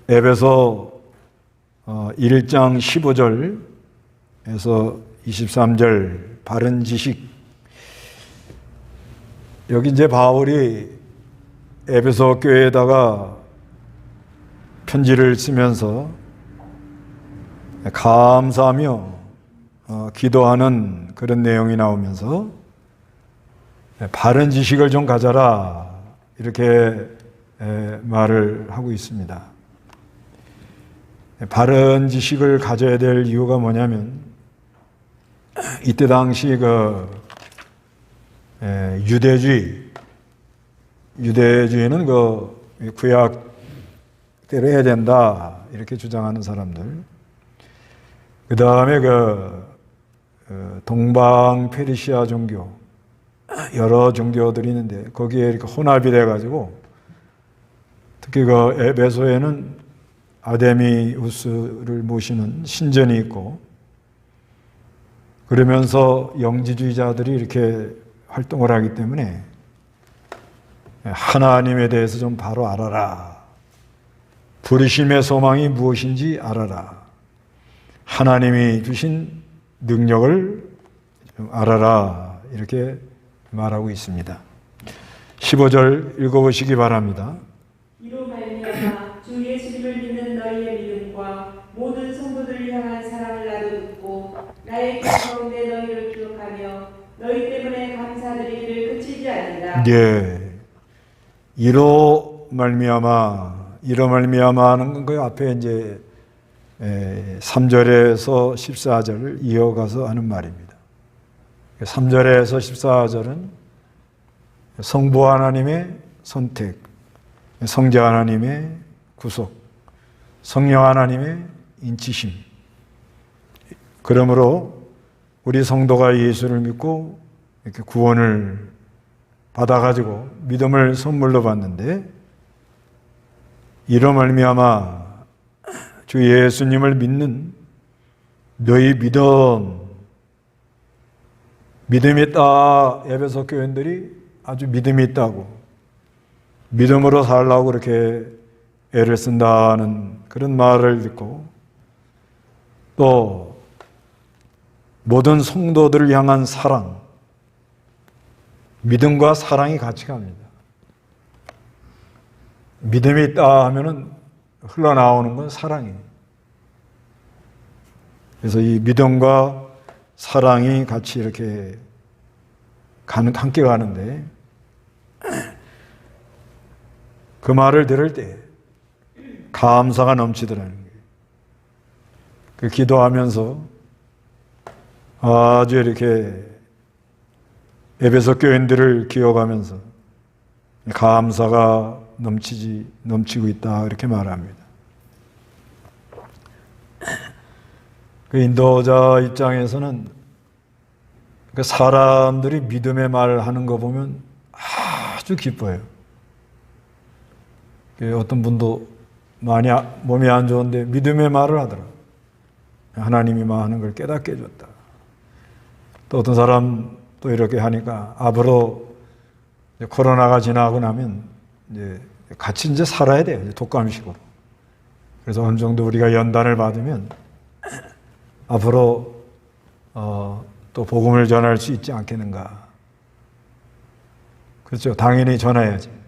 에베소 1장 15절에서 23절 바른 지식. 여기 이제 바울이 에베소 교회에다가 편지를 쓰면서 감사하며 기도하는 그런 내용이 나오면서 바른 지식을 좀 가져라 이렇게 말을 하고 있습니다. 바른 지식을 가져야 될 이유가 뭐냐면 이때 당시 유대주의는 구약대로 해야 된다 이렇게 주장하는 사람들, 그 다음에 동방 페르시아 종교 여러 종교들이 있는데 거기에 이렇게 혼합이 돼가지고 특히 에베소에는 아데미우스를 모시는 신전이 있고 그러면서 영지주의자들이 이렇게 활동을 하기 때문에 하나님에 대해서 좀 바로 알아라. 부르심의 소망이 무엇인지 알아라. 하나님이 주신 능력을 좀 알아라. 이렇게 말하고 있습니다. 15절 읽어보시기 바랍니다. 이로 말미암아 주 예수님을 믿는 너희의 믿음과 모든 성도들을 향한 사랑을 나도 듣고 나의 길 가운데 너희를 기억하며 너희 때문에 감사드리기를 그치지 않는다. 예. 이로 말미암아는 그 앞에 이제 3절에서 14절을 이어가서 하는 말입니다. 3절에서 14절은 성부 하나님의 선택, 성자 하나님의 구속, 성령 하나님의 인치심. 그러므로 우리 성도가 예수를 믿고 이렇게 구원을 받아가지고 믿음을 선물로 받는데, 이로 말미암아 주 예수님을 믿는 너희 믿음이 있다. 에베소 교인들이 아주 믿음이 있다고, 믿음으로 살라고 그렇게 애를 쓴다는 그런 말을 듣고, 또 모든 성도들을 향한 사랑, 믿음과 사랑이 같이 갑니다. 믿음이 있다 하면은 흘러나오는 건 사랑이에요. 그래서 이 믿음과 사랑이 같이 이렇게 함께 가는데, 그 말을 들을 때 감사가 넘치더라는 거예요. 그 기도하면서 아주 이렇게 에베소 교인들을 기억하면서 감사가 넘치고 있다 이렇게 말합니다. 그 인도자 입장에서는 그 사람들이 믿음의 말을 하는 거 보면 아주 기뻐요. 어떤 분도 많이 몸이 안 좋은데 믿음의 말을 하더라고요. 하나님이 하는 걸 깨닫게 해줬다. 또 어떤 사람 또 이렇게 하니까 앞으로 코로나가 지나고 나면 이제 같이 이제 살아야 돼요. 독감식으로. 그래서 어느 정도 우리가 연단을 받으면 앞으로 또 복음을 전할 수 있지 않겠는가. 그렇죠. 당연히 전해야지.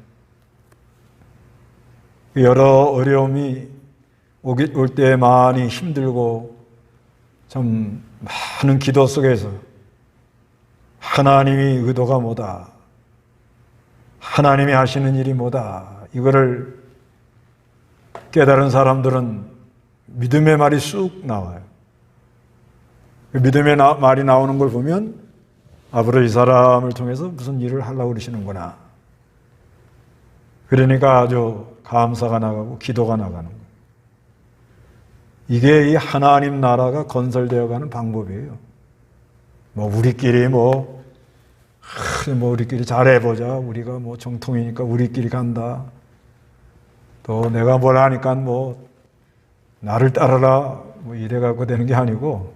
여러 어려움이 올 때 많이 힘들고 참 많은 기도 속에서 하나님이 의도가 뭐다, 하나님이 하시는 일이 뭐다, 이거를 깨달은 사람들은 믿음의 말이 쑥 나와요. 믿음의 말이 나오는 걸 보면 앞으로 이 사람을 통해서 무슨 일을 하려고 그러시는구나. 그러니까 아주 감사가 나가고 기도가 나가는 거예요. 이게 이 하나님 나라가 건설되어가는 방법이에요. 우리끼리 우리끼리 잘해보자. 우리가 정통이니까 우리끼리 간다. 또 내가 뭘 하니까 나를 따르라. 이래갖고 되는 게 아니고,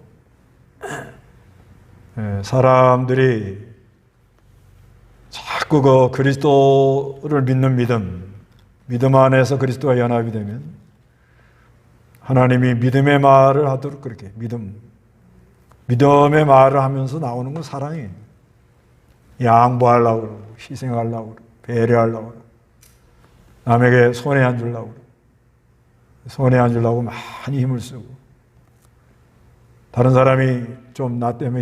사람들이 자꾸 그리스도를 믿는 믿음 안에서 그리스도와 연합이 되면 하나님이 믿음의 말을 하도록 그렇게 믿음의 말을 하면서 나오는 건 사랑이에요. 양보하려고 그러고 희생하려고 그러고 배려하려고 그러고 남에게 손해 안 주려고 그러고 손해 안 주려고 많이 힘을 쓰고 다른 사람이 좀 나 때문에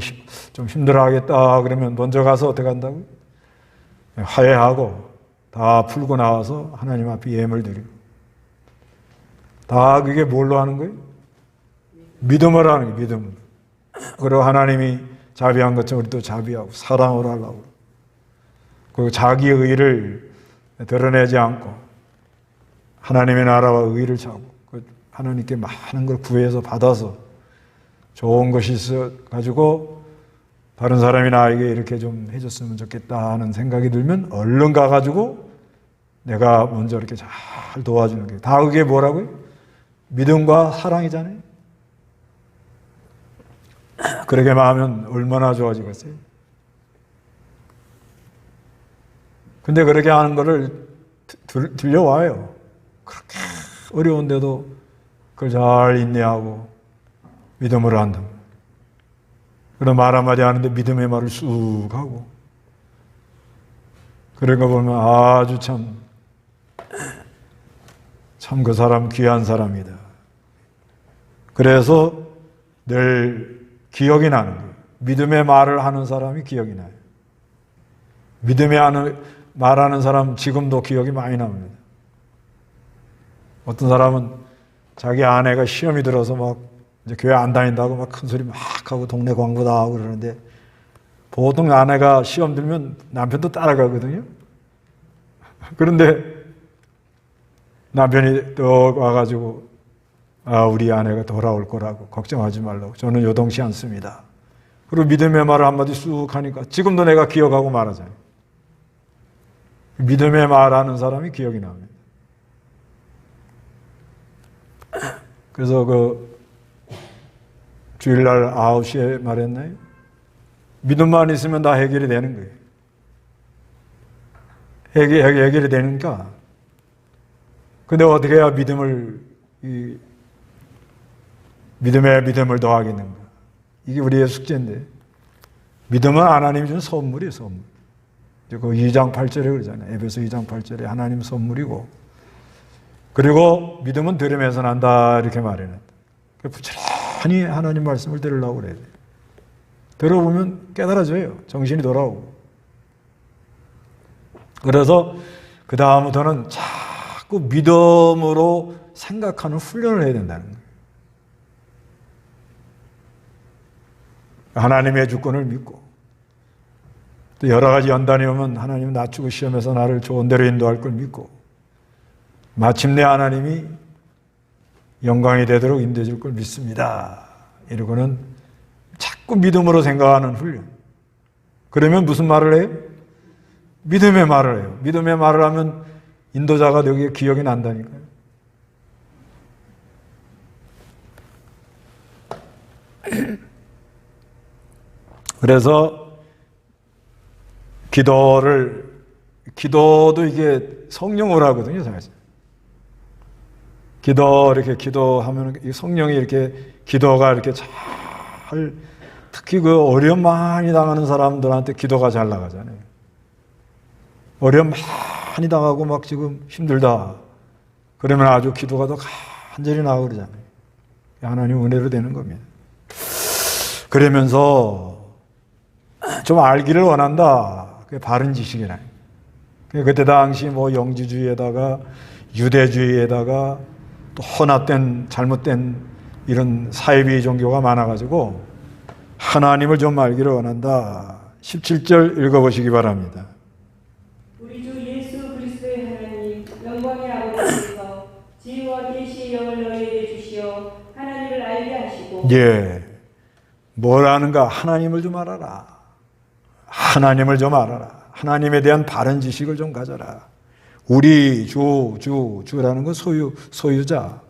좀 힘들어하겠다 그러면 먼저 가서 어떻게 한다고요? 화해하고 다 풀고 나와서 하나님 앞에 예물 드리고 다 그게 뭘로 하는 거예요? 믿음으로 하는 거예요. 믿음으로. 그리고 하나님이 자비한 것처럼 우리도 자비하고 사랑으로 하려고 그리고 자기의 의를 드러내지 않고 하나님의 나라와 의를 찾고 하나님께 많은 걸 구해서 받아서 좋은 것이 있어가지고 다른 사람이 나에게 이렇게 좀 해줬으면 좋겠다 하는 생각이 들면 얼른 가가지고 내가 먼저 이렇게 잘 도와주는 게 다 그게 뭐라고요? 믿음과 사랑이잖아요. 그러게만 하면 얼마나 좋아지겠어요. 근데 그렇게 하는 거를 들려와요. 그렇게 어려운데도 그걸 잘 인내하고 믿음으로 한다. 그런 말 한마디 하는데 믿음의 말을 쑥 하고 그런 거 보면 아주 참 그 사람 귀한 사람이다. 그래서 늘 기억이 나는 거예요. 믿음의 말을 하는 사람이 기억이 나요. 믿음의 말하는 사람 지금도 기억이 많이 납니다. 어떤 사람은 자기 아내가 시험이 들어서 막 이제 교회 안 다닌다고 막 큰 소리 막 하고 동네 광고다 하고 그러는데 보통 아내가 시험 들면 남편도 따라가거든요. 그런데 남편이 또 와가지고 우리 아내가 돌아올 거라고 걱정하지 말라고 저는 요동치 않습니다. 그리고 믿음의 말을 한마디 쑥 하니까 지금도 내가 기억하고 말하잖아요. 믿음의 말하는 사람이 기억이 납니다. 그래서 주일날 9시에 말했나요? 믿음만 있으면 다 해결이 되는 거예요. 해결이 되니까 근데 어떻게 해야 믿음의 믿음을 더하겠는가? 이게 우리의 숙제인데 믿음은 하나님이 준 선물이에요. 선물. 그 2장 8절에 그러잖아요. 에베소 2장 8절에 하나님 선물이고 그리고 믿음은 들음에서 난다 이렇게 말해놨다. 부지런히 하나님 말씀을 들으려고 그래야 돼요. 들어보면 깨달아져요. 정신이 돌아오고. 그래서 그 다음부터는 자꾸 믿음으로 생각하는 훈련을 해야 된다는 거예요. 하나님의 주권을 믿고 또 여러 가지 연단이 오면 하나님 낮추고 시험에서 나를 좋은 대로 인도할 걸 믿고 마침내 하나님이 영광이 되도록 인도해 줄 걸 믿습니다. 이러고는 자꾸 믿음으로 생각하는 훈련. 그러면 무슨 말을 해요? 믿음의 말을 해요. 믿음의 말을 하면 인도자가 여기에 기억이 난다니까요. 그래서 기도도 이게 성령으로 하거든요, 사실. 이렇게 기도하면 성령이 이렇게 기도가 이렇게 잘 특히 그 어려움 많이 당하는 사람들한테 기도가 잘 나가잖아요. 어려움 많이 당하고 막 지금 힘들다. 그러면 아주 기도가 더 간절히 나오고 그러잖아요. 하나님 은혜로 되는 겁니다. 그러면서 좀 알기를 원한다. 그게 바른 지식이라. 그때 당시 뭐 영지주의에다가 유대주의에다가 또 혼합된 잘못된 이런 사이비 종교가 많아가지고 하나님을 좀 알기를 원한다. 17절 읽어보시기 바랍니다. 우리 주 예수 그리스도의 하나님 영광의 아버지께서 지혜와 계시의 영을 너희에게 주시어 하나님을 알게 하시고 예, 뭘 아는가? 하나님을 좀 알아라. 하나님을 좀 알아라. 하나님에 대한 바른 지식을 좀 가져라. 우리 주라는 건 소유자,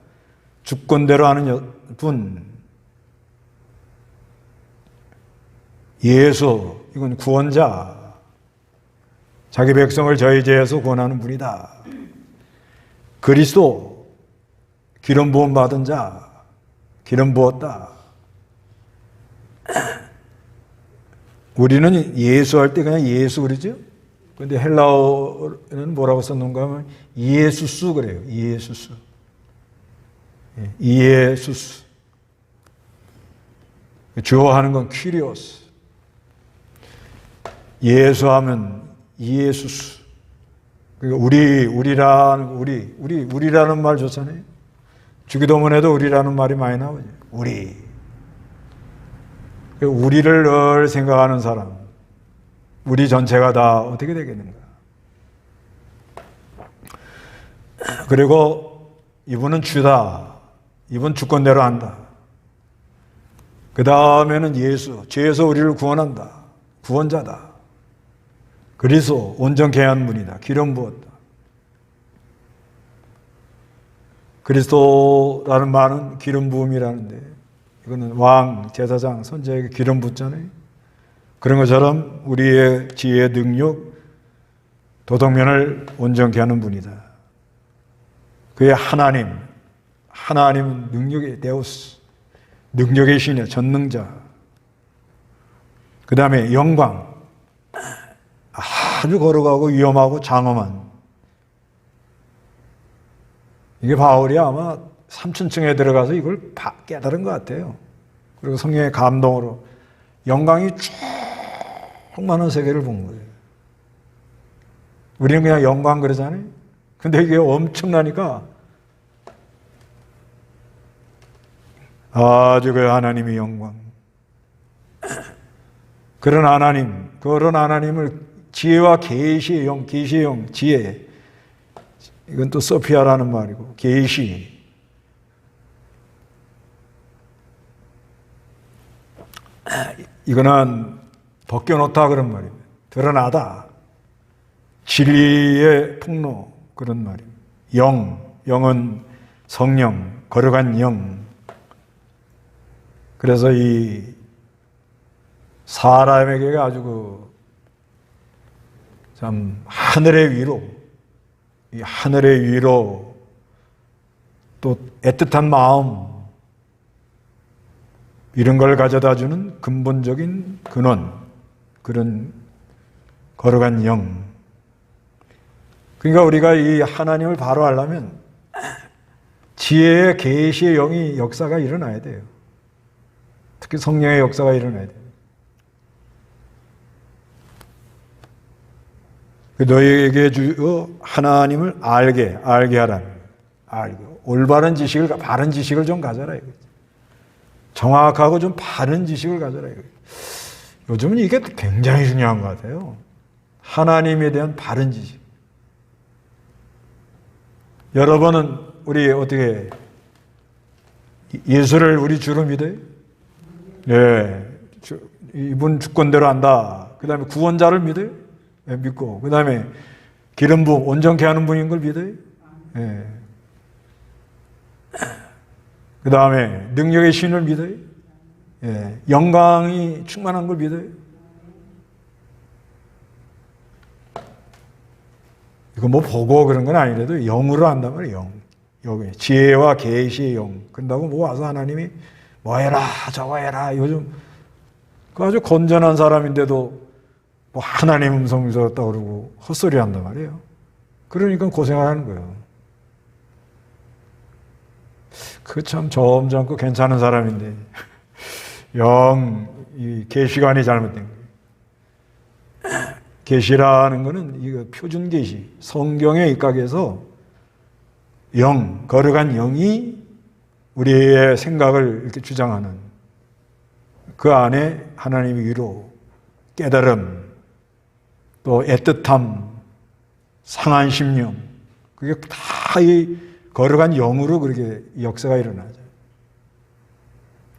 주권대로 하는 분. 예수, 이건 구원자. 자기 백성을 저희 죄에서 구원하는 분이다. 그리스도, 기름 부음 받은 자, 기름 부었다. 우리는 예수할 때 그냥 예수 그러죠? 근데 헬라어는 뭐라고 썼는가 하면 예수스 그래요. 예수스. 예수스. 주어하는 건 퀴리오스. 예수하면 예수스. 우리라는 말 좋잖아요. 주기도문에도 우리라는 말이 많이 나오죠. 우리를 늘 생각하는 사람, 우리 전체가 다 어떻게 되겠는가. 그리고 이분은 주다. 이분 주권대로 한다. 그 다음에는 예수, 죄에서 우리를 구원한다. 구원자다. 그리스도, 온전케 한 분이다. 기름 부었다. 그리스도라는 말은 기름 부음이라는데, 이거는 왕, 제사장, 선지자에게 기름 붓잖아요. 그런 것처럼 우리의 지혜, 능력, 도덕면을 온전케 하는 분이다. 그의 하나님은 능력의 데우스, 능력의 신의 전능자. 그 다음에 영광, 아주 거룩하고 위험하고 장엄한. 이게 바울이 아마 3층에 들어가서 이걸 깨달은 것 같아요. 그리고 성령의 감동으로 영광이 쭉 많은 세계를 본 거예요. 우리는 그냥 영광 그러잖아요. 근데 이게 엄청나니까 아주 그 하나님의 영광. 그런 하나님을 지혜와 계시의 영, 지혜. 이건 또 소피아라는 말이고, 계시. 이거는 벗겨놓다 그런 말입니다. 드러나다. 진리의 폭로 그런 말입니다. 영은 성령, 거룩한 영. 그래서 이 사람에게 아주 참 하늘의 위로 또 애틋한 마음 이런 걸 가져다 주는 근본적인 근원, 그런 거룩한 영. 그러니까 우리가 이 하나님을 바로 알려면 지혜의 계시의 영이 역사가 일어나야 돼요. 특히 성령의 역사가 일어나야 돼요. 너희에게 주어 하나님을 알게 하라는 거예요. 올바른 지식을, 바른 지식을 좀 가져라 이거죠. 정확하고 좀 바른 지식을 가져라 이거죠. 요즘은 이게 굉장히 중요한 것 같아요. 하나님에 대한 바른 지식. 여러분은 우리 어떻게 예수를 우리 주로 믿어요? 네, 이분 주권대로 한다. 그 다음에 구원자를 믿어요? 네, 믿고 그 다음에 기름 부음 온전케 하는 분인 걸 믿어요? 네. 그 다음에 능력의 신을 믿어요? 네. 영광이 충만한 걸 믿어요? 이거 뭐 보고 그런 건 아니라도 영으로 한단 말이에요. 영. 지혜와 계시의 영. 그런다고 뭐 와서 하나님이 뭐 해라 저거 해라. 요즘 그 아주 건전한 사람인데도 뭐 하나님 음성을 들었다 그러고 헛소리 한단 말이에요. 그러니까 고생을 하는 거예요. 그 참 점잖고 괜찮은 사람인데 이 계시관이 잘못된 거예요. 계시라는 거는 이거 표준 계시, 성경에 입각해서 거룩한 영이 우리의 생각을 이렇게 주장하는 그 안에 하나님의 위로, 깨달음, 또 애틋함, 상한 심령, 그게 다 이 거룩한 영으로 그렇게 역사가 일어나죠.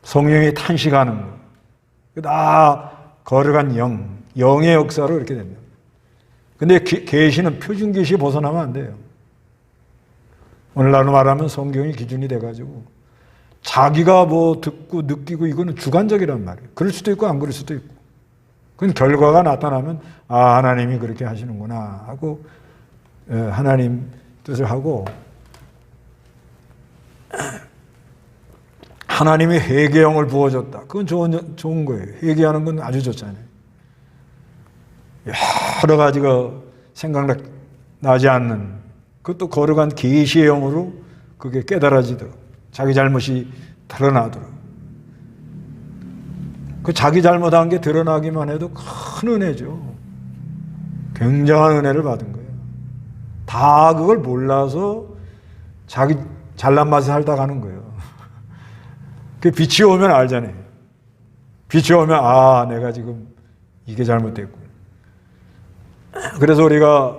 성령이 탄식하는 거, 다 거룩한 영의 역사로 이렇게 됩니다. 근데 계시는 표준 계시 벗어나면 안 돼요. 오늘날로 말하면 성경이 기준이 돼가지고 자기가 뭐 듣고 느끼고 이거는 주관적이란 말이에요. 그럴 수도 있고 안 그럴 수도 있고. 그건 결과가 나타나면 하나님이 그렇게 하시는구나 하고 하나님 뜻을 하고 하나님이 회개형을 부어줬다. 그건 좋은 거예요. 회개하는 건 아주 좋잖아요. 여러 가지가 생각나지 않는 그것도 거룩한 계시의 영으로 그게 깨달아지도록 자기 잘못이 드러나도록 그 자기 잘못한 게 드러나기만 해도 큰 은혜죠. 굉장한 은혜를 받은 거예요. 다 그걸 몰라서 자기 잘난 맛에 살다 가는 거예요. 그 빛이 오면 알잖아요. 빛이 오면 아 내가 지금 이게 잘못됐고. 그래서 우리가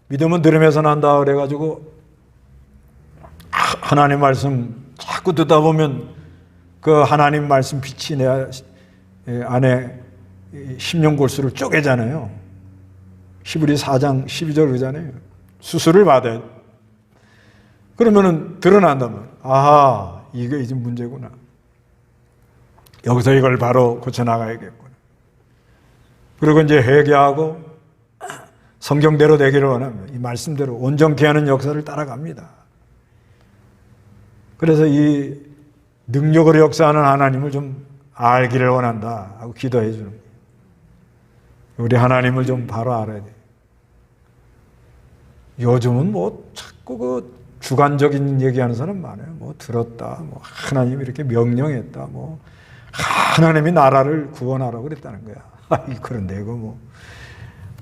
믿음은 들음에서 난다 그래가지고 하나님 말씀 자꾸 듣다 보면 그 하나님 말씀 빛이 내 안에 심령골수를 쪼개잖아요. 히브리 4장 12절 그러잖아요. 수술을 받아야 돼. 그러면은 드러난단 말이에요. 아하, 이게 이제 문제구나. 여기서 이걸 바로 고쳐나가야겠구나. 그리고 이제 회개하고 성경대로 되기를 원합니다. 이 말씀대로 온전케 하는 역사를 따라갑니다. 그래서 이 능력으로 역사하는 하나님을 좀 알기를 원한다 하고 기도해 주는 거예요. 우리 하나님을 좀 바로 알아야 돼요. 요즘은 뭐 자꾸 그 주관적인 얘기하는 사람 많아요. 뭐 들었다, 뭐 하나님이 이렇게 명령했다, 뭐 하나님이 나라를 구원하라고 그랬다는 거야. 그런데 이거 뭐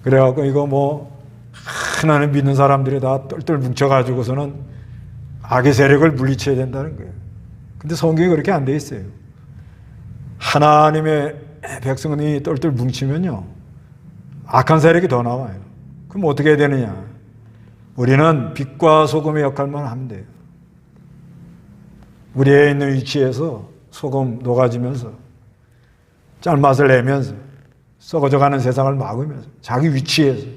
그래갖고 이거 뭐 하나님 믿는 사람들이 다 똘똘 뭉쳐가지고서는 악의 세력을 물리쳐야 된다는 거예요. 근데 성경이 그렇게 안 돼 있어요. 하나님의 백성이 똘똘 뭉치면요 악한 세력이 더 나와요. 그럼 어떻게 해야 되느냐? 우리는 빛과 소금의 역할만 하면 돼요. 우리에 있는 위치에서 소금 녹아지면서 짠맛을 내면서 썩어져가는 세상을 막으면서 자기 위치에서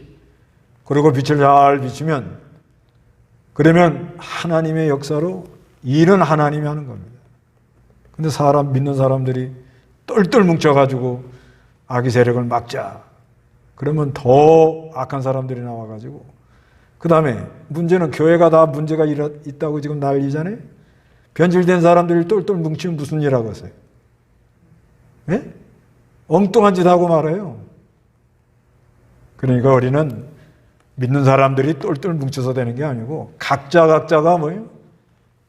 그리고 빛을 잘 비추면 그러면 하나님의 역사로 일은 하나님이 하는 겁니다. 근데 믿는 사람들이 똘똘 뭉쳐가지고 악의 세력을 막자. 그러면 더 악한 사람들이 나와가지고 그 다음에 문제는 교회가 다 문제가 있다고 지금 난리잖아요. 변질된 사람들이 똘똘 뭉치면 무슨 일 하고 있어요? 예? 엉뚱한 짓 하고 말아요. 그러니까 우리는 믿는 사람들이 똘똘 뭉쳐서 되는 게 아니고 각자가 뭐예요?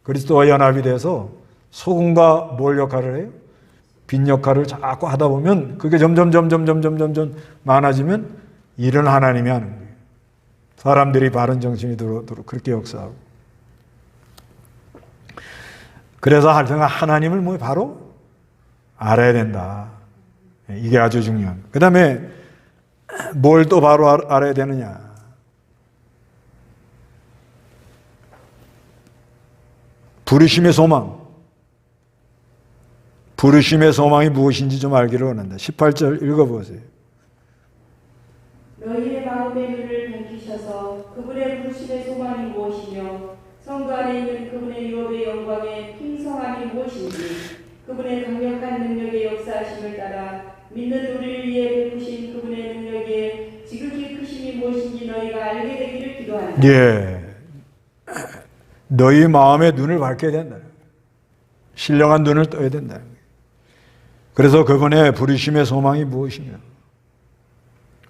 그리스도와 연합이 돼서 소금과 뭘 역할을 해요? 빛 역할을 자꾸 하다 보면 그게 점점 많아지면 일은 하나님이 하는 거예요. 사람들이 바른 정신이 들어오도록 그렇게 역사하고. 그래서 하나님을 뭐 바로 알아야 된다. 이게 아주 중요한. 그 다음에 뭘 또 바로 알아야 되느냐. 부르심의 소망. 부르심의 소망이 무엇인지 좀 알기를 원한다. 18절 읽어보세요. 너희의 마음의 눈을 밝히셔서 그분의 부르심의 소망이 무엇이며 성도 안에 있는 그분의 유업의 영광의 풍성함이 무엇인지 그분의 강력한 능력의 역사하심을 따라 믿는 우리를 위해 베푸신 그분의 능력의 지극히 크심이 무엇인지 너희가 알게 되기를 기도한다. 예, 너희 마음의 눈을 밝혀야 된다. 신령한 눈을 떠야 된다. 그래서 그분의 부르심의 소망이 무엇이며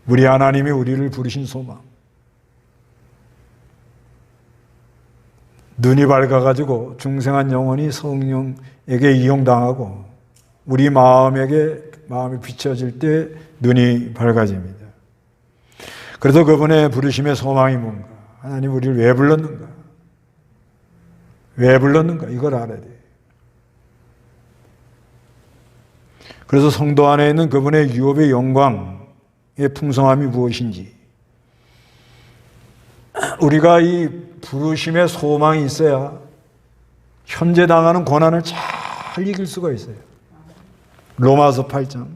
우리 하나님이 우리를 부르신 소망. 눈이 밝아가지고 중생한 영혼이 성령에게 이용당하고 우리 마음이 비춰질 때 눈이 밝아집니다. 그래서 그분의 부르심의 소망이 뭔가? 하나님 우리를 왜 불렀는가? 왜 불렀는가? 이걸 알아야 돼요. 그래서 성도 안에 있는 그분의 유업의 영광의 풍성함이 무엇인지 우리가 이 부르심의 소망이 있어야 현재 당하는 고난을 잘 이길 수가 있어요. 로마서 8장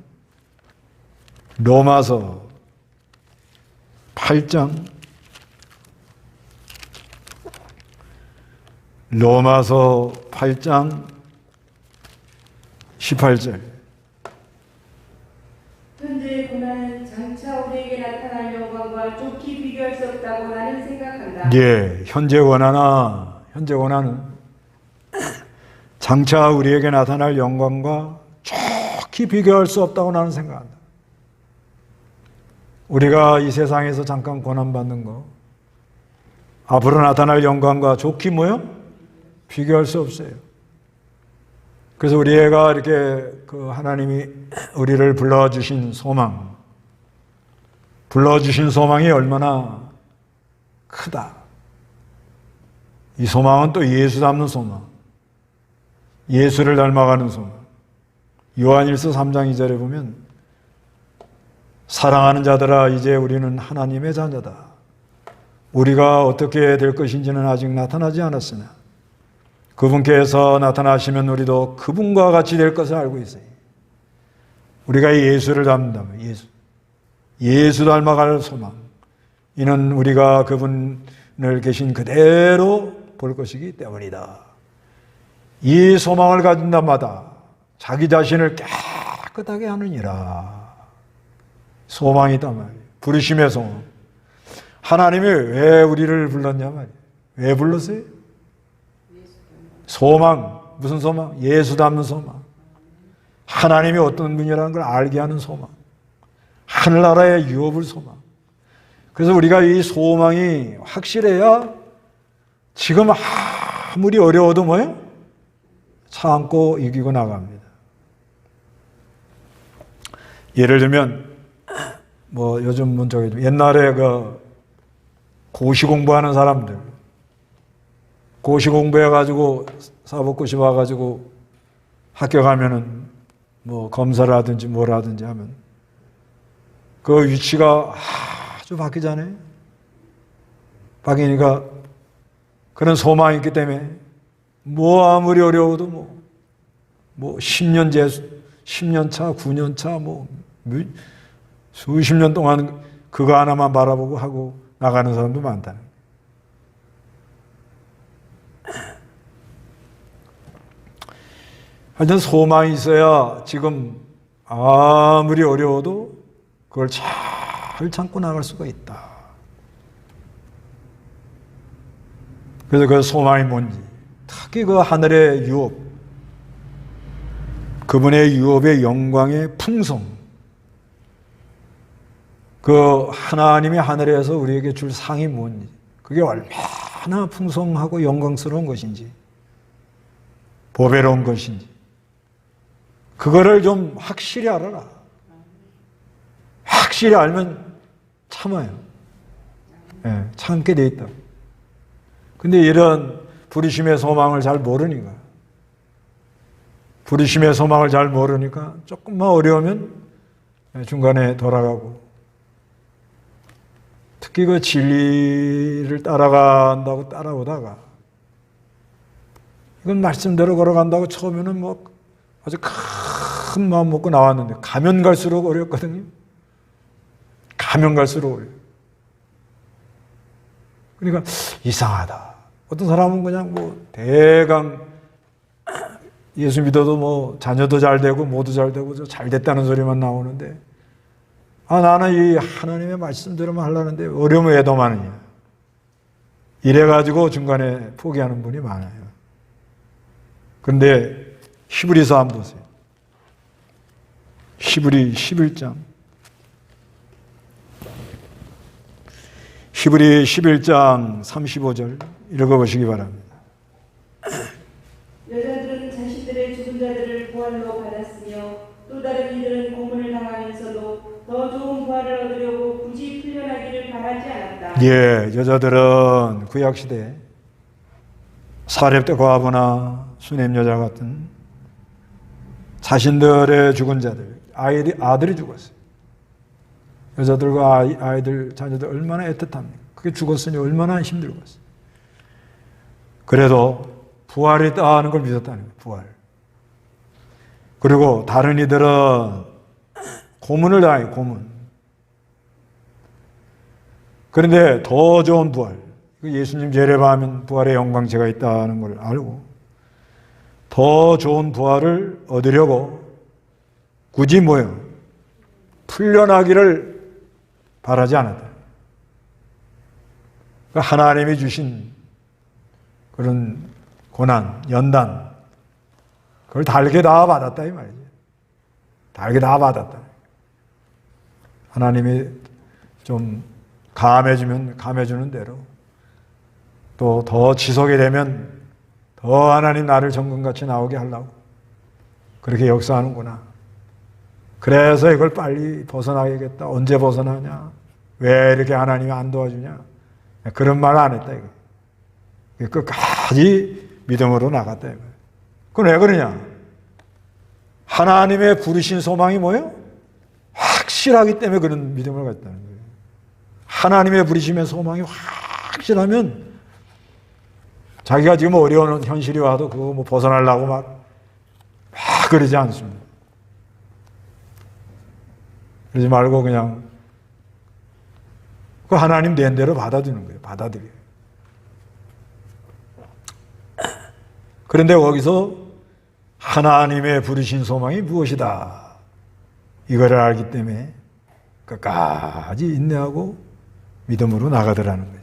로마서 8장 18절 현재의 고난은 장차 우리에게 나타날 영광과 좋게 비교할 수 없다고 나는 생각한다. 예, 현재 고난은 장차 우리에게 나타날 영광과 좋게 비교할 수 없다고 나는 생각한다. 우리가 이 세상에서 잠깐 고난받는 거 앞으로 나타날 영광과 좋게 뭐요? 비교할 수 없어요. 그래서 우리가 이렇게 그 하나님이 우리를 불러주신 소망이 얼마나 크다. 이 소망은 또 예수 닮는 소망, 예수를 닮아가는 소망. 요한일서 3장 2절에 보면 사랑하는 자들아 이제 우리는 하나님의 자녀다. 우리가 어떻게 될 것인지는 아직 나타나지 않았으나 그분께서 나타나시면 우리도 그분과 같이 될 것을 알고 있어요. 우리가 예수를 닮는다면 예수 닮아갈 소망. 이는 우리가 그분을 계신 그대로 볼 것이기 때문이다. 이 소망을 가진 자마다 자기 자신을 깨끗하게 하느니라. 소망이 있단 말이에요. 부르심의 소망. 하나님이 왜 우리를 불렀냐 말이에요. 왜 불렀어요? 소망. 무슨 소망? 예수 닮는 소망. 하나님이 어떤 분이라는 걸 알게 하는 소망. 하늘나라의 유업을 소망. 그래서 우리가 이 소망이 확실해야 지금 아무리 어려워도 뭐예요? 참고 이기고 나갑니다. 예를 들면 뭐 요즘 저기 옛날에 그 고시 공부하는 사람들 고시 공부해가지고 사법고시 와가지고 학교 가면은 뭐 검사를 하든지 뭘 하든지 하면 그 위치가 아주 바뀌잖아요. 바뀌니까 그런 소망이 있기 때문에 뭐 아무리 어려워도 뭐 10년 재수, 10년 차, 9년 차, 뭐 수십 년 동안 그거 하나만 바라보고 하고 나가는 사람도 많다는 거예요. 하여튼 소망이 있어야 지금 아무리 어려워도 그걸 잘 참고 나갈 수가 있다. 그래서 그 소망이 뭔지, 특히 그 하늘의 유업, 그분의 유업의 영광의 풍성, 그 하나님이 하늘에서 우리에게 줄 상이 뭔지, 그게 얼마나 풍성하고 영광스러운 것인지, 보배로운 것인지, 그거를 좀 확실히 알아라. 확실히 알면 참아요. 네, 참게 돼 있다. 근데 이런 부르심의 소망을 잘 모르니까, 부르심의 소망을 잘 모르니까 조금만 어려우면 중간에 돌아가고, 특히 그 진리를 따라간다고 따라오다가, 이건 말씀대로 걸어간다고 처음에는 뭐 아주 큰 마음 먹고 나왔는데, 가면 갈수록 어렵거든요. 가면 갈수록 어려워요. 그러니까 이상하다. 어떤 사람은 그냥 뭐 대강 예수 믿어도 뭐 자녀도 잘 되고 모두 잘 되고 잘 됐다는 소리만 나오는데, 나는 이 하나님의 말씀대로만 하려는데 어려움이 왜 더 많으냐. 이래가지고 중간에 포기하는 분이 많아요. 그런데 히브리서 한번 보세요. 히브리 11장. 히브리 11장 35절 읽어보시기 바랍니다. 여자들은 자신들의 죽은 자들을 부활로 받았으며 또 다른 이들은 고문을 당하면서도 더 좋은 부활을 얻으려고 굳이 풀려나기를 바라지 않았다. 예, 여자들은 구약시대 사렙 때 과부나 수넴 여자 같은 자신들의 죽은 자들, 아들이 죽었어요. 여자들과 아이들, 자녀들 얼마나 애틋합니까? 그게 죽었으니 얼마나 힘들겠어요. 그래도 부활이 있다는 걸 믿었다는 거예요. 부활. 그리고 다른 이들은 고문을 당해요. 고문. 그런데 더 좋은 부활, 예수님 제례하면 부활의 영광체가 있다는 걸 알고 더 좋은 부활을 얻으려고 굳이 뭐예요? 풀려나기를 바라지 않았다. 그러니까 하나님이 주신 그런 고난, 연단, 그걸 달게 다 받았다 이 말이죠. 달게 다 받았다. 하나님이 좀 감해주면 감해주는 대로 또 더 지속이 되면 더 하나님 나를 정금같이 나오게 하려고 그렇게 역사하는구나. 그래서 이걸 빨리 벗어나야겠다. 언제 벗어나냐? 왜 이렇게 하나님이 안 도와주냐? 그런 말 안 했다 이거. 끝까지 믿음으로 나갔다 이거. 그건 왜 그러냐? 하나님의 부르신 소망이 뭐예요? 확실하기 때문에 그런 믿음을 갖다는 거예요. 하나님의 부르심의 소망이 확실하면 자기가 지금 어려운 현실이 와도 그거 뭐 벗어나려고 막 그러지 않습니다. 그러지 말고 그냥 그 하나님 된 대로 받아들이는 거예요. 받아들여요. 그런데 거기서 하나님의 부르신 소망이 무엇이다. 이거를 알기 때문에 끝까지 인내하고 믿음으로 나가더라는 거예요.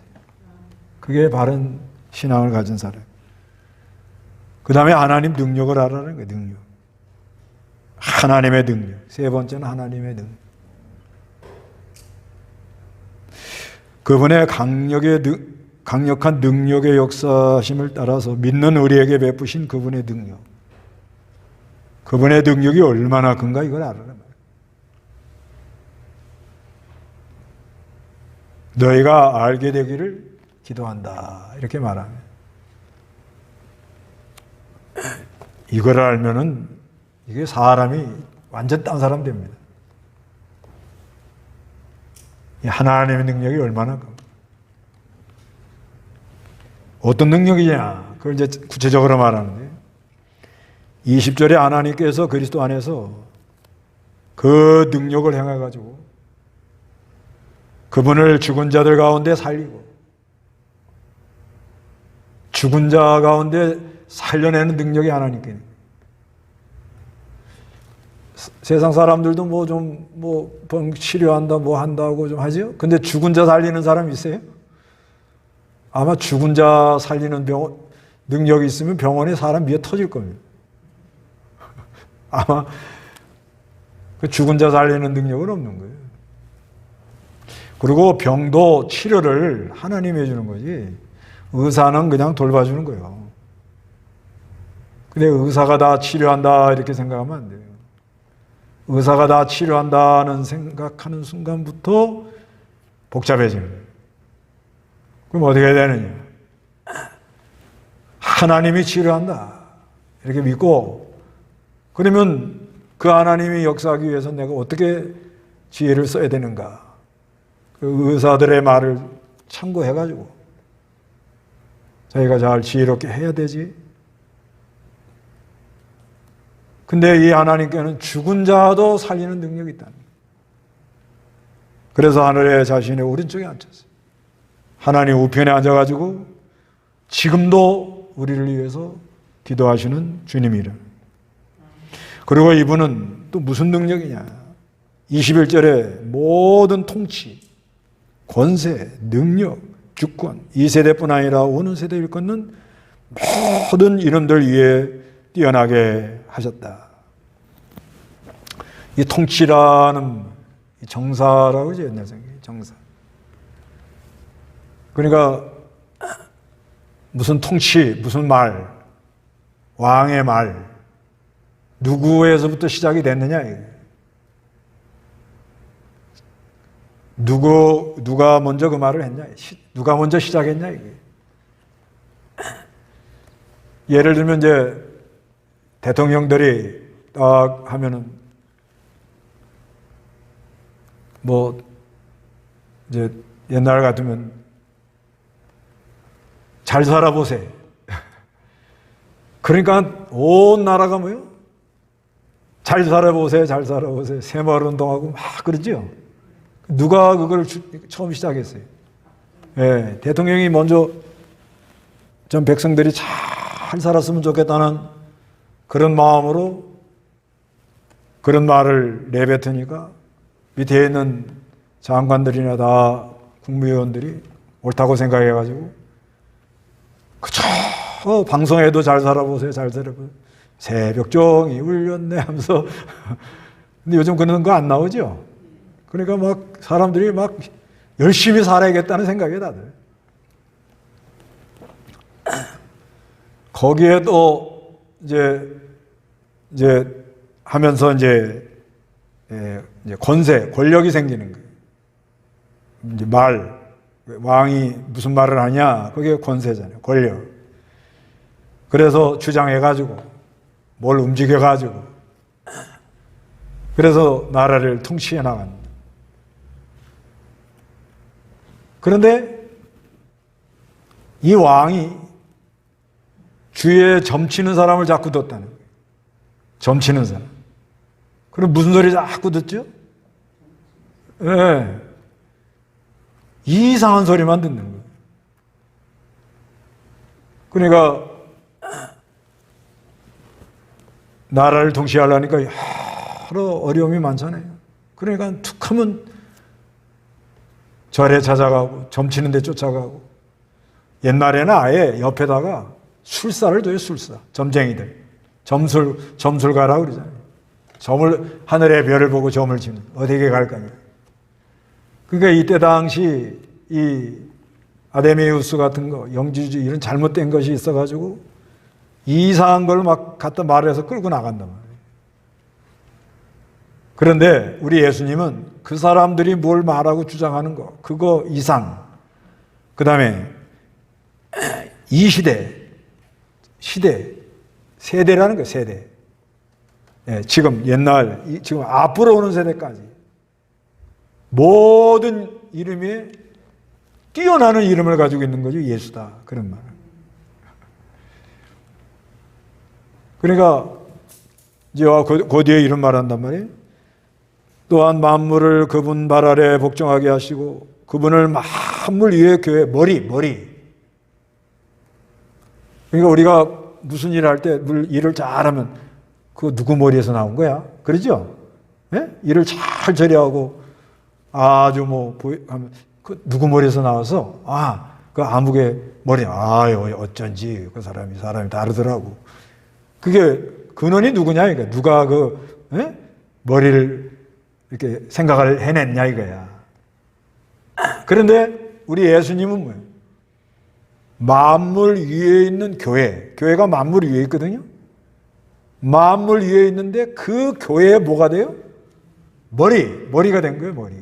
그게 바른 신앙을 가진 사람. 그 다음에 하나님 능력을 알아라는 거예요. 능력. 하나님의 능력. 세 번째는 하나님의 능력. 그분의 강력한 능력의 역사심을 따라서 믿는 우리에게 베푸신 그분의 능력. 그분의 능력이 얼마나 큰가 이걸 알아라. 너희가 알게 되기를 기도한다. 이렇게 말하면. 이걸 알면은 이게 사람이 완전 딴 사람 됩니다. 하나님의 능력이 얼마나 큰 어떤 능력이냐? 그걸 이제 구체적으로 말하는데 20절에 하나님께서 그리스도 안에서 그 능력을 행해가지고 그분을 죽은 자들 가운데 살리고 죽은 자 가운데 살려내는 능력이 하나님께 있는 거예요. 세상 사람들도 병 치료한다, 뭐 한다고 좀 하죠? 근데 죽은 자 살리는 사람 있어요? 아마 죽은 자 살리는 능력이 있으면 병원에 사람 미어 터질 겁니다. 아마 그 죽은 자 살리는 능력은 없는 거예요. 그리고 병도 치료를 하나님이 해주는 거지, 의사는 그냥 돌봐주는 거예요. 근데 의사가 다 치료한다 이렇게 생각하면 안 돼요. 의사가 다 치료한다는 생각하는 순간부터 복잡해지는 거예요. 그럼 어떻게 해야 되느냐? 하나님이 치료한다 이렇게 믿고, 그러면 그 하나님이 역사하기 위해서 내가 어떻게 지혜를 써야 되는가? 그 의사들의 말을 참고해가지고 자기가 잘 지혜롭게 해야 되지. 근데 이 하나님께는 죽은 자도 살리는 능력이 있다. 그래서 하늘에 자신의 오른쪽에 앉았어요. 하나님 우편에 앉아가지고 지금도 우리를 위해서 기도하시는 주님이라. 그리고 이분은 또 무슨 능력이냐? 21절에 모든 통치, 권세, 능력, 주권, 이 세대뿐 아니라 오는 세대 일컫는 모든 이름들 위에 뛰어나게 하셨다. 이 통치라는 정사라고 하죠. 옛날 성경에 정사. 그러니까 무슨 통치, 무슨 말, 왕의 말, 누구에서부터 시작이 됐느냐 이게. 누가 먼저 그 말을 했냐? 누가 먼저 시작했냐 이게. 예를 들면 이제 대통령들이 딱 하면은 뭐 이제 옛날 같으면 잘 살아보세. 그러니까 온 나라가 뭐요? 잘 살아보세, 잘 살아보세. 새마을 운동하고 막 그러죠. 누가 그걸 처음 시작했어요? 예, 대통령이 먼저 전 백성들이 잘 살았으면 좋겠다는 그런 마음으로 그런 말을 내뱉으니까 밑에 있는 장관들이나 다 국무위원들이 옳다고 생각해가지고 그쵸, 방송에도 잘 살아보세요, 잘 살아보세요. 새벽 종이 울렸네 하면서 근데 요즘 그런 거 안 나오죠? 그러니까 막 사람들이 막 열심히 살아야겠다는 생각이 다들. 거기에 또 이제 하면서 이제 권세, 권력이 생기는 거예요. 이제 왕이 무슨 말을 하냐, 그게 권세잖아요. 권력. 그래서 주장해가지고, 뭘 움직여가지고, 그래서 나라를 통치해 나갑니다. 그런데 이 왕이 주위에 점치는 사람을 자꾸 뒀다는 거예요. 점치는 사람. 그럼 무슨 소리 자꾸 듣죠? 네. 이상한 소리만 듣는 거예요. 그러니까 나라를 통치하려니까 여러 어려움이 많잖아요. 그러니까 툭 하면 절에 찾아가고 점치는 데 쫓아가고 옛날에는 아예 옆에다가 술사를 둬요. 술사. 점쟁이들. 점술가라고 그러잖아요. 하늘의 별을 보고 점을 치는 어디에 갈 거냐. 그러니까 이때 당시 이 아데메우스 같은 거, 영지주의 이런 잘못된 것이 있어가지고 이상한 걸 막 갖다 말해서 끌고 나간단 말이에요. 그런데 우리 예수님은 그 사람들이 뭘 말하고 주장하는 거, 그거 이상, 그 다음에 이 세대라는 거예요, 세대. 예, 지금 지금 앞으로 오는 세대까지 모든 이름에 뛰어나는 이름을 가지고 있는 거죠. 예수다. 그런 말. 그러니까 이제 그 뒤에 이런 말 한단 말이에요. 또한 만물을 그분 발 아래 복종하게 하시고 그분을 만물 위에 교회 머리. 그러니까 우리가 무슨 일을 할 때 일을 잘하면 그 누구 머리에서 나온 거야? 그러죠? 예? 일을 잘 처리하고 아주 하면 그 누구 머리에서 나와서 그 아무개 머리 어쩐지 그 사람이 다르더라고. 그게 근원이 누구냐 이거. 누가 머리를 이렇게 생각을 해냈냐 이거야. 그런데 우리 예수님은 뭐예요? 만물 위에 있는 교회가 만물 위에 있거든요. 만물 위에 있는데 그 교회에 뭐가 돼요? 머리가 된 거예요, 머리.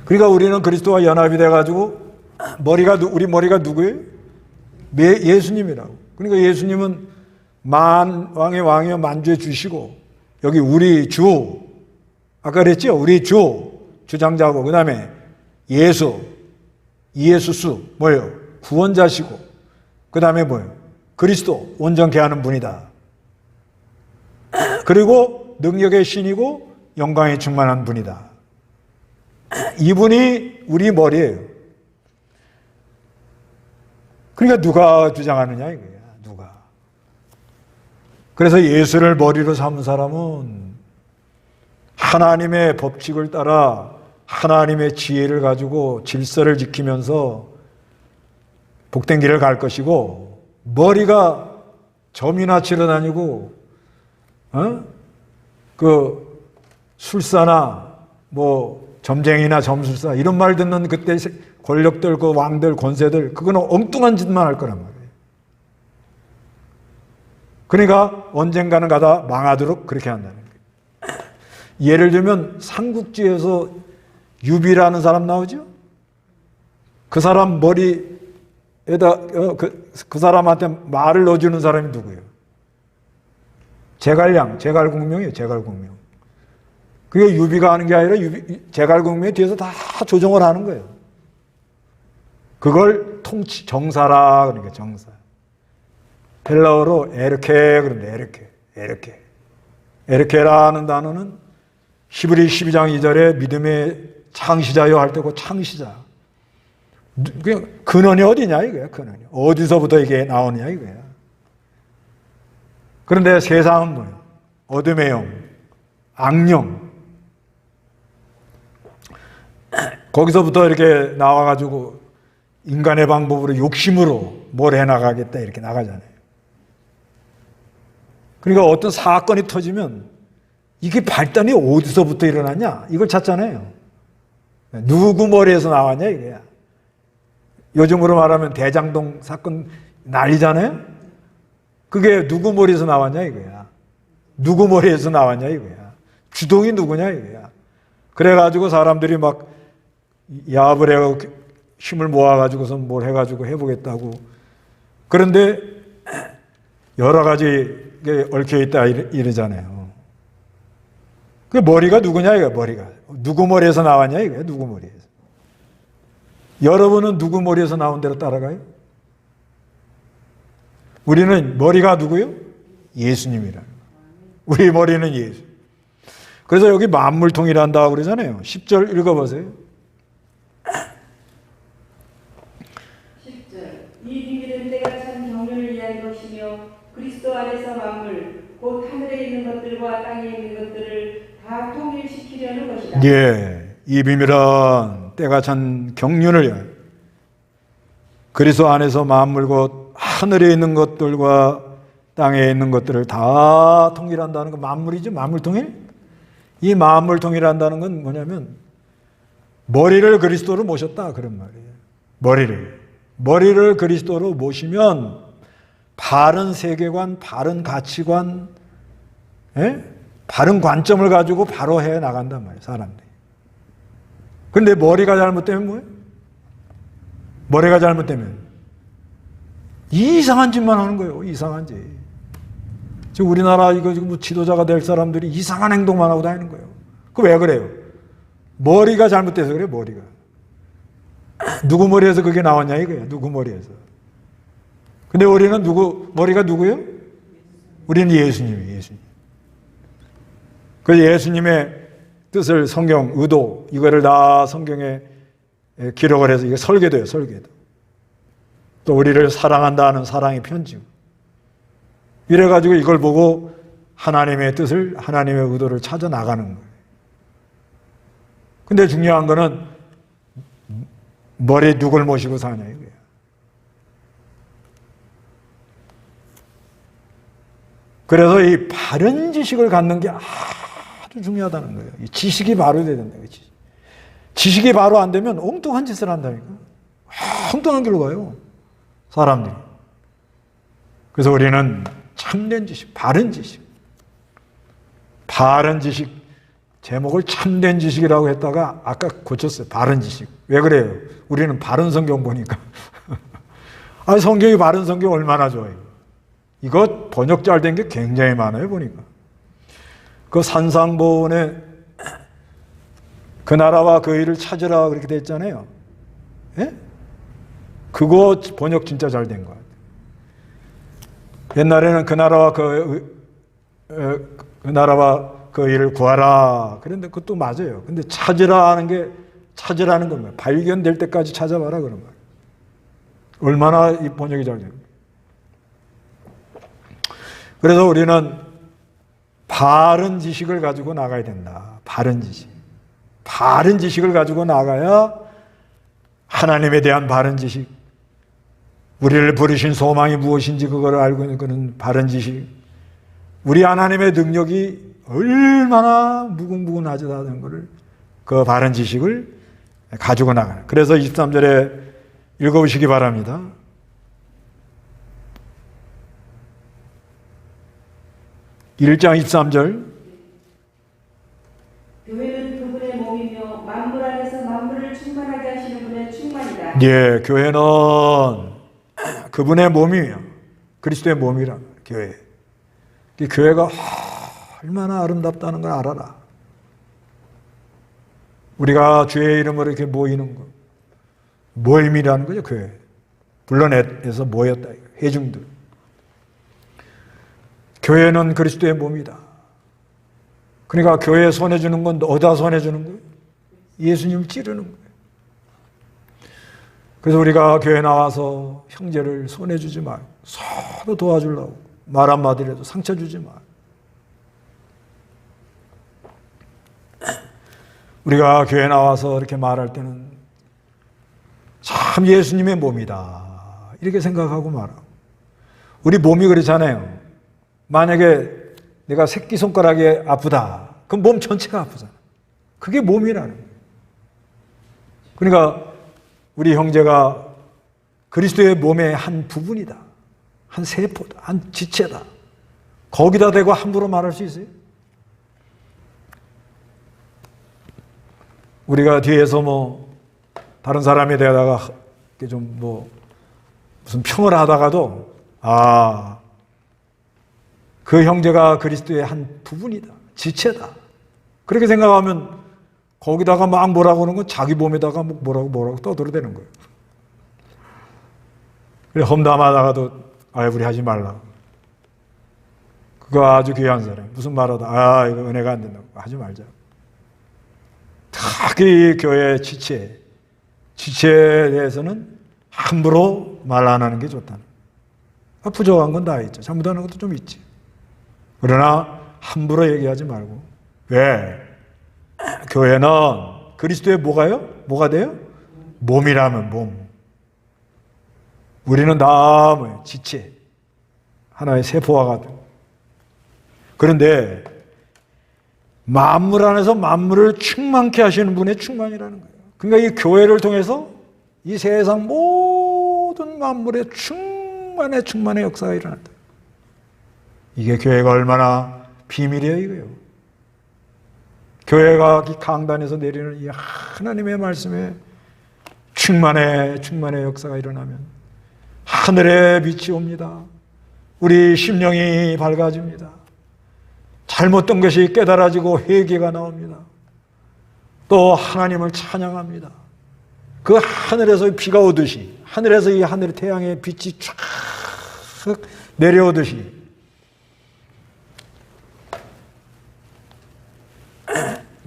그러니까 우리는 그리스도와 연합이 돼가지고 우리 머리가 누구예요? 예수님이라고. 그러니까 예수님은 만왕의 왕이여 만주의 주시고 여기 우리 주, 아까 그랬죠? 우리 주장자고 그 다음에 이예수수 뭐예요? 구원자시고 그 다음에 뭐예요? 그리스도 온전케 하는 분이다. 그리고 능력의 신이고 영광에 충만한 분이다. 이분이 우리 머리예요. 그러니까 누가 주장하느냐 이거야. 누가. 그래서 예수를 머리로 삼은 사람은 하나님의 법칙을 따라 하나님의 지혜를 가지고 질서를 지키면서 복된 길을 갈 것이고 머리가 점이나 치러 다니고 그 술사나 점쟁이나 점술사 이런 말 듣는 그때 권력들, 그 왕들, 권세들 그거는 엉뚱한 짓만 할 거란 말이에요. 그러니까 언젠가는 가다 망하도록 그렇게 한다는 거예요. 예를 들면 삼국지에서 유비라는 사람 나오죠? 그 사람 머리에다 그 사람한테 말을 넣어주는 사람이 누구예요? 제갈공명이에요. 제갈공명. 그게 유비가 하는 게 아니라 제갈공명이 뒤에서 다 조정을 하는 거예요. 그걸 정사라 그러니까 정사. 헬라어로 에르케 그런데 에르케. 에르케라는 단어는 히브리 12장 2절에 믿음의 창시자요 할 때고 창시자. 근원이 어디냐 이거야. 근원이. 어디서부터 이게 나오느냐 이거야. 그런데 세상은 뭐예요? 어둠의 영, 악령. 거기서부터 이렇게 나와가지고 인간의 방법으로 욕심으로 뭘 해나가겠다 이렇게 나가잖아요. 그러니까 어떤 사건이 터지면 이게 발단이 어디서부터 일어났냐? 이걸 찾잖아요. 누구 머리에서 나왔냐 이거야. 요즘으로 말하면 대장동 사건 난리잖아요. 그게 누구 머리에서 나왔냐 이거야. 누구 머리에서 나왔냐 이거야. 주동이 누구냐 이거야. 그래가지고 사람들이 막 야합을 해가지고 힘을 모아가지고서 뭘 해가지고 해보겠다고. 그런데 여러 가지 얽혀있다 이러잖아요. 그 머리가 누구냐 이거야. 머리가 누구 머리에서 나왔냐 이거야. 누구 머리에서. 여러분은 누구 머리에서 나온 대로 따라가요? 우리는 머리가 누구요? 예수님이라는 거예요. 우리 머리는 예수. 그래서 여기 만물통일한다고 그러잖아요. 10절 읽어보세요. 10절 이 비밀은 때가 찬 경륜을 위한 것이며 그리스도 안에서 만물 곧 하늘에 있는 것들과 땅에 있는 것들을 다 통일시키려는 것이다. 예, 이 비밀은 때가 찬 경륜을 위한 그리스도 안에서 만물 곧 하늘에 있는 것들과 땅에 있는 것들을 다 통일한다는 건 만물이죠. 만물통일. 이 만물통일한다는 건 뭐냐면 머리를 그리스도로 모셨다 그런 말이에요. 머리를 그리스도로 모시면 바른 세계관, 바른 가치관, 바른 관점을 가지고 바로 해 나간단 말이에요. 사람들이. 그런데 머리가 잘못되면 뭐예요? 머리가 잘못되면 이상한 짓만 하는 거예요. 이상한 짓. 지금 우리나라 이거 지금 뭐 지도자가 될 사람들이 이상한 행동만 하고 다니는 거예요. 그 왜 그래요? 머리가 잘못돼서 그래요. 머리가. 누구 머리에서 그게 나왔냐 이거야. 누구 머리에서. 근데 우리는 머리가 누구예요? 우리는 예수님이에요. 예수님. 그 예수님의 뜻을 성경, 의도 이거를 다 성경에 기록을 해서 이게 설계도예요. 설계도. 또 우리를 사랑한다는 사랑의 편지. 이래가지고 이걸 보고 하나님의 뜻을, 하나님의 의도를 찾아 나가는 거예요. 근데 중요한 거는 머리에 누굴 모시고 사냐 이거예요. 그래서 이 바른 지식을 갖는 게 아주 중요하다는 거예요. 이 지식이 바로 돼야 된다. 지식이 바로 안 되면 엉뚱한 짓을 한다니까. 엉뚱한 길로 가요. 사람들이. 그래서 우리는 참된 지식, 바른 지식. 바른 지식. 제목을 참된 지식이라고 했다가 아까 고쳤어요. 바른 지식. 왜 그래요? 우리는 바른 성경 보니까. 아, 성경이 바른 성경 얼마나 좋아요. 이거 번역 잘 된 게 굉장히 많아요, 보니까. 그 산상본에 그 나라와 그 일을 찾으라 그렇게 돼 있잖아요. 예? 그거 번역 진짜 잘 된 것 같아요. 옛날에는 그 나라와 그 일을 구하라. 그런데 그것도 맞아요. 근데 찾으라는 건 뭐예요? 발견될 때까지 찾아봐라 그런 거예요. 얼마나 이 번역이 잘 돼요. 그래서 우리는 바른 지식을 가지고 나가야 된다. 바른 지식. 바른 지식을 가지고 나가야 하나님에 대한 바른 지식, 우리를 부르신 소망이 무엇인지 그걸 알고 있는 그런 바른 지식, 우리 하나님의 능력이 얼마나 무궁무진하다는 것을 그 바른 지식을 가지고 나가는. 그래서 23절에 읽어보시기 바랍니다. (1장 23절) 교회는 그분의 몸이며 만물 안에서 만물을 충만하게 하시는 분의 충만이다. 예, 교회는 그분의 몸이며 그리스도의 몸이라. 교회. 이 교회가 얼마나 아름답다는 걸 알아라. 우리가 주의 이름으로 이렇게 모이는 거, 모임이라는 거죠. 교회. 불러내서 모였다. 회중들. 교회는 그리스도의 몸이다. 그러니까 교회에 손해주는 건 어디다 손해주는 거예요? 예수님을 찌르는 거예요. 그래서 우리가 교회 나와서 형제를 손해주지 말고 서로 도와주려고 말 한마디라도 상처 주지 말고 우리가 교회 나와서 이렇게 말할 때는 참 예수님의 몸이다 이렇게 생각하고 말하고. 우리 몸이 그렇잖아요. 만약에 내가 새끼손가락이 아프다. 그럼 몸 전체가 아프잖아. 그게 몸이라는 거예요. 그러니까 우리 형제가 그리스도의 몸의 한 부분이다. 한 세포다. 한 지체다. 거기다 대고 함부로 말할 수 있어요? 우리가 뒤에서 뭐 다른 사람에 대하다가 좀 뭐 무슨 평을 하다가도 그 형제가 그리스도의 한 부분이다. 지체다. 그렇게 생각하면 거기다가 막 뭐라고 하는 건 자기 몸에다가 뭐라고 떠들어대는 거예요. 그래 험담하다가도 우리 하지 말라. 그거 아주 귀한 사람. 무슨 말하다 이거 은혜가 안 된다고 하지 말자. 특히 교회 지체에 대해서는 함부로 말 안 하는 게 좋다는 거예요. 부족한 건 다 있죠. 잘못하는 것도 좀 있지. 그러나 함부로 얘기하지 말고. 왜? 교회는 그리스도의 뭐가 돼요? 몸이라면 몸. 우리는 다 뭐예요? 지체. 하나의 세포와 같은. 그런데 만물 안에서 만물을 충만케 하시는 분의 충만이라는 거예요. 그러니까 이 교회를 통해서 이 세상 모든 만물의 충만의 역사가 일어난다. 이게 교회가 얼마나 비밀이에요, 이거요. 교회가 이 강단에서 내리는 이 하나님의 말씀에 충만의 역사가 일어나면 하늘에 빛이 옵니다. 우리 심령이 밝아집니다. 잘못된 것이 깨달아지고 회개가 나옵니다. 또 하나님을 찬양합니다. 그 하늘에서 비가 오듯이, 하늘에서 이 하늘 태양의 빛이 쫙 내려오듯이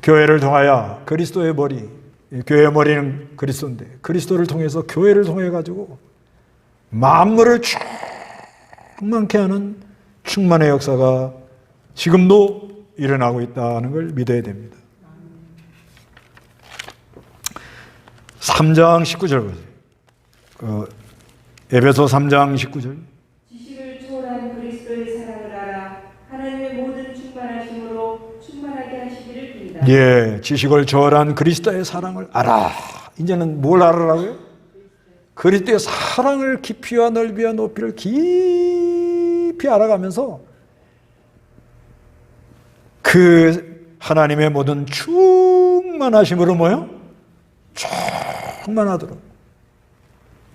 교회를 통하여 그리스도의 머리, 교회의 머리는 그리스도인데 그리스도를 통해서 교회를 통해 가지고 만물을 충만케 하는 충만의 역사가 지금도 일어나고 있다는 걸 믿어야 됩니다. 3장 19절 보세요. 에베소 3장 19절. 지식을 초월한 그리스도의 사랑을 알아 하나님의 모든 충만하심으로 충만하게 하시기를 빈다. 예, 지식을 초월한 그리스도의 사랑을 알아. 이제는 뭘 알아라고요? 그리스도의 사랑을 깊이와 넓이와 높이를 깊이 알아가면서 그 하나님의 모든 충만하심으로 뭐요? 충만하도록.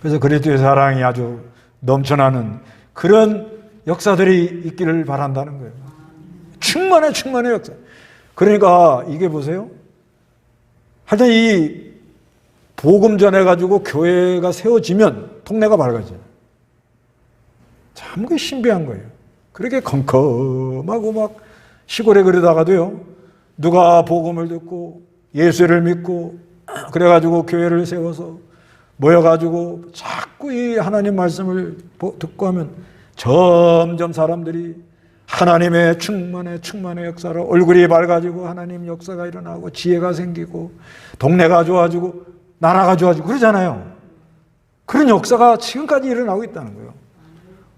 그래서 그리스도의 사랑이 아주 넘쳐나는 그런 역사들이 있기를 바란다는 거예요. 충만의 역사. 그러니까 이게 보세요. 하여튼 이 복음 전해가지고 교회가 세워지면 동네가 밝아져요. 참 그게 신비한 거예요. 그렇게 컴컴하고 막 시골에 그러다가도요, 누가 복음을 듣고 예수를 믿고 그래가지고 교회를 세워서 모여가지고 자꾸 이 하나님 말씀을 듣고 하면 점점 사람들이 하나님의 충만의 역사로 얼굴이 밝아지고 하나님 역사가 일어나고 지혜가 생기고 동네가 좋아지고 나라가 좋아지고 그러잖아요. 그런 역사가 지금까지 일어나고 있다는 거예요.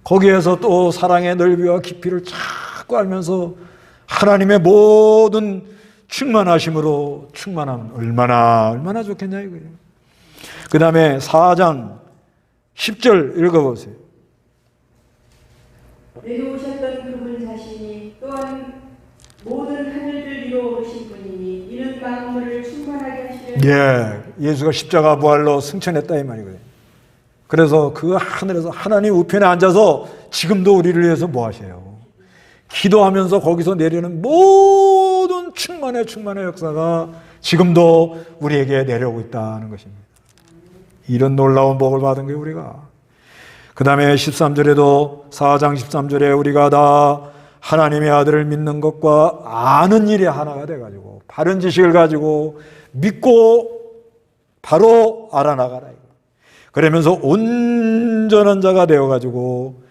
거기에서 또 사랑의 넓이와 깊이를 자꾸 알면서 하나님의 모든 충만하심으로 충만하면 얼마나 좋겠냐 이거예요. 그 다음에 4장 10절 읽어보세요. 내려오셨던 그분 자신이 또한 모든 하늘들 위로 오르신 분이니 이는 만물을 충만하게 하시려. 예, 예수가 십자가 부활로 승천했다 이 말이거든요. 그래서 그 하늘에서 하나님 우편에 앉아서 지금도 우리를 위해서 뭐 하세요? 기도하면서 거기서 내리는 모든 충만의 역사가 지금도 우리에게 내려오고 있다는 것입니다. 이런 놀라운 복을 받은 게 우리가. 그 다음에 13절에도 4장 13절에 우리가 다 하나님의 아들을 믿는 것과 아는 일이 하나가 돼가지고 바른 지식을 가지고 믿고 바로 알아나가라. 그러면서 온전한 자가 되어가지고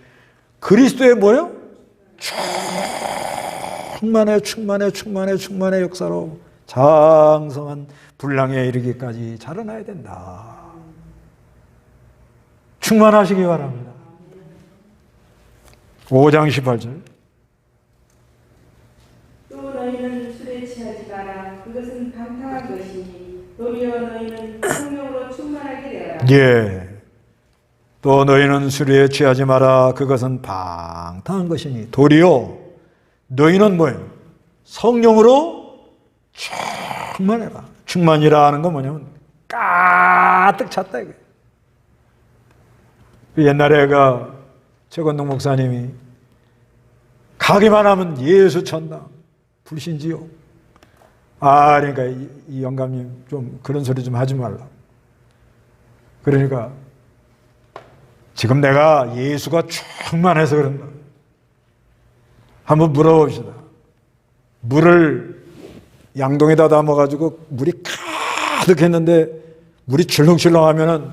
그리스도의 뭐요? 충만의 역사로 장성한 분량에 이르기까지 자라나야 된다. 충만하시기 바랍니다. 5장 18절. 도리어 너희는 성령으로 충만하게 되어라. 예. 또 너희는 술에 취하지 마라. 그것은 방탕한 것이니 도리어 너희는 뭐예요? 성령으로 충만해라. 충만이라는 건 뭐냐면 가득 찼다 이거예요. 옛날에 최건동 목사님이 가기만 하면 예수 천당 불신지요. 그러니까 이 영감님 좀 그런 소리 좀 하지 말라. 그러니까 지금 내가 예수가 충만해서 그런다. 한번 물어봅시다. 물을 양동에다 담아가지고 물이 가득했는데 물이 출렁출렁하면은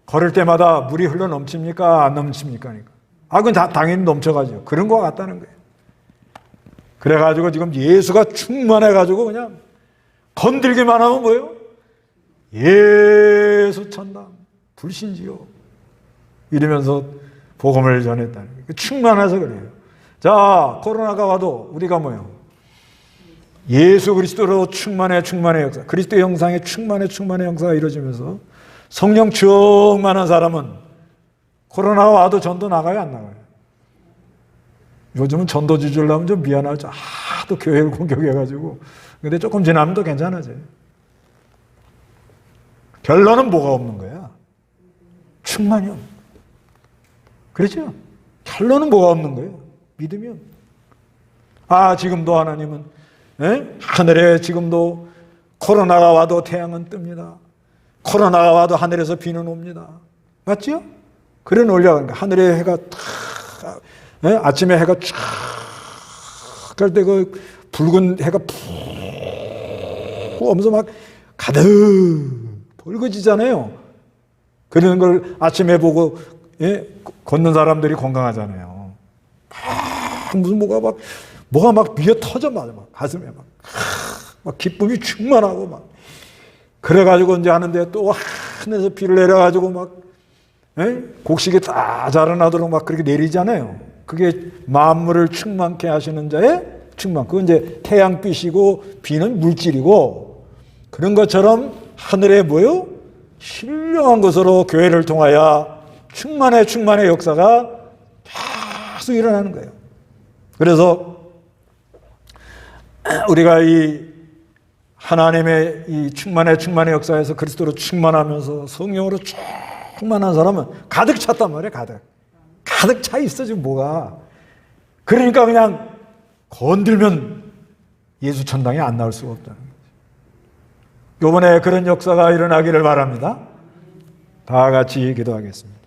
걸을 때마다 물이 흘러 넘칩니까? 안 넘칩니까? 그건 다 당연히 넘쳐가죠. 그런 거 같다는 거예요. 그래가지고 지금 예수가 충만해가지고 그냥 건들기만 하면 뭐예요? 예수 천당 불신지요. 이러면서 복음을 전했다는 거예요. 충만해서 그래요. 자, 코로나가 와도 우리가 뭐예요? 예수 그리스도로 충만의 역사, 그리스도의 형상의 충만의 역사가 이루어지면서 성령 충만한 사람은 코로나가 와도 전도 나가요, 안 나가요? 요즘은 전도지 주려면 좀 미안하죠. 또 교회를 공격해가지고. 근데 조금 지나면 또 괜찮아져요. 결론은 뭐가 없는 거야? 충만이요. 그렇죠? 결론은 뭐가 없는 거예요? 믿으면. 지금도 하나님은 하늘에 지금도 코로나가 와도 태양은 뜹니다. 코로나가 와도 하늘에서 비는 옵니다. 맞죠? 그런 논리가 하늘에 해가 탁, 아침에 해가 쫙 갈 때 그 붉은 해가 푹 오면서 막 가득 붉어지잖아요. 그런 걸 아침에 보고 걷는 사람들이 건강하잖아요. 무슨 뭐가 막 미어 터져 막 가슴에 막 기쁨이 충만하고 막 그래가지고 이제 하는데 또 하늘에서 비를 내려가지고 막 곡식이 다 자라나도록 막 그렇게 내리잖아요. 그게 만물을 충만케 하시는 자의 충만. 그건 이제 태양빛이고 비는 물질이고 그런 것처럼 하늘에 뭐요? 신령한 것으로 교회를 통하여 충만의 역사가 계속 일어나는 거예요. 그래서 우리가 이 하나님의 이 충만의 역사에서 그리스도로 충만하면서 성령으로 충만한 사람은 가득 찼단 말이에요. 가득 차 있어 지금 뭐가. 그러니까 그냥 건들면 예수 천당에 안 나올 수가 없다는 거죠. 이번에 그런 역사가 일어나기를 바랍니다. 다 같이 기도하겠습니다.